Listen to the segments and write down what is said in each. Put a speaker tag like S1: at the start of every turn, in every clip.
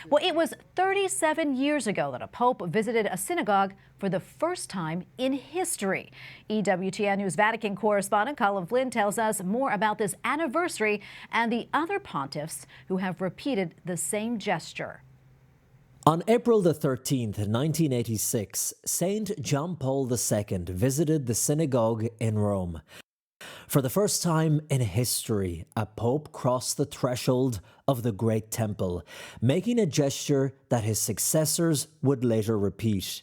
S1: Well, it was 37 years ago that a pope visited a synagogue for the first time in history. EWTN News Vatican Correspondent Colm Flynn tells us more about this anniversary and the other pontiffs who have repeated the same gesture.
S2: On April the 13th, 1986, Saint John Paul II visited the synagogue in Rome. For the first time in history, a pope crossed the threshold of the great temple, making a gesture that his successors would later repeat.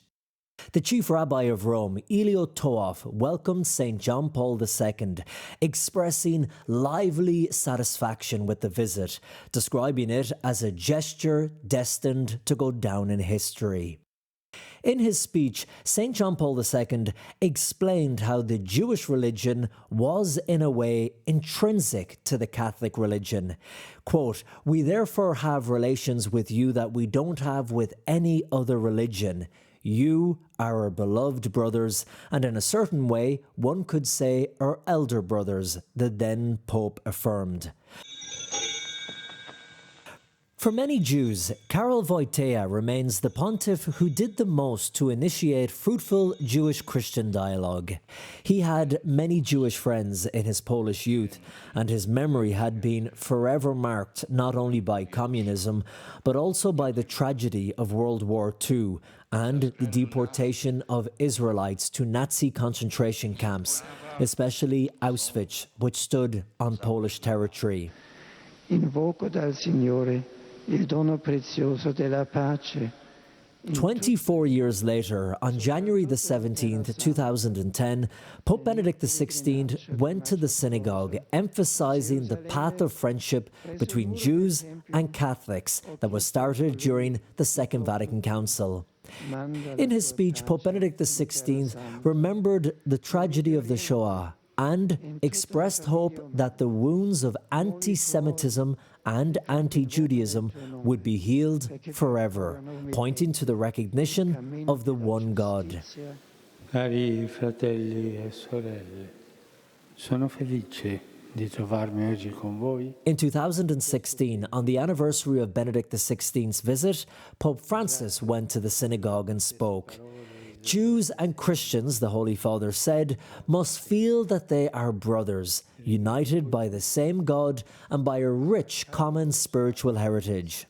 S2: The Chief Rabbi of Rome, Elio Toaff, welcomed St. John Paul II, expressing lively satisfaction with the visit, describing it as a gesture destined to go down in history. In his speech, St. John Paul II explained how the Jewish religion was, in a way, intrinsic to the Catholic religion. Quote, "We therefore have relations with you that we don't have with any other religion. You are our beloved brothers, and in a certain way, one could say our elder brothers," the then Pope affirmed. For many Jews, Karol Wojtyla remains the pontiff who did the most to initiate fruitful Jewish-Christian dialogue. He had many Jewish friends in his Polish youth, and his memory had been forever marked not only by communism, but also by the tragedy of World War II and the deportation of Israelites to Nazi concentration camps, especially Auschwitz, which stood on Polish territory.
S3: Invoco dal Signore il dono prezioso della pace.
S2: 24 years later, on January the 17th, 2010, Pope Benedict XVI went to the synagogue, emphasizing the path of friendship between Jews and Catholics that was started during the Second Vatican Council. In his speech, Pope Benedict XVI remembered the tragedy of the Shoah and expressed hope that the wounds of anti-Semitism and anti-Judaism would be healed forever, pointing to the recognition of the one God.
S4: Cari fratelli e sorelle, sono felice di trovarmi oggi con voi.
S2: In 2016, on the anniversary of Benedict XVI's visit, Pope Francis went to the synagogue and spoke. Jews and Christians, the Holy Father said, must feel that they are brothers, united by the same God and by a rich common spiritual heritage.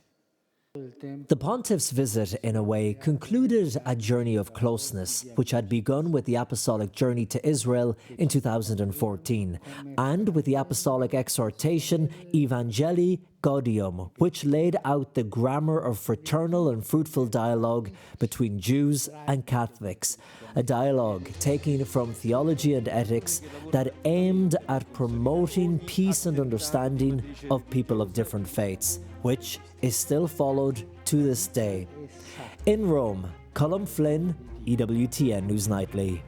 S2: The pontiff's visit, in a way, concluded a journey of closeness, which had begun with the apostolic journey to Israel in 2014, and with the apostolic exhortation Evangelii Gaudium, which laid out the grammar of fraternal and fruitful dialogue between Jews and Catholics, a dialogue taken from theology and ethics that aimed at promoting peace and understanding of people of different faiths, which is still followed to this day. In Rome, Colm Flynn, EWTN News Nightly.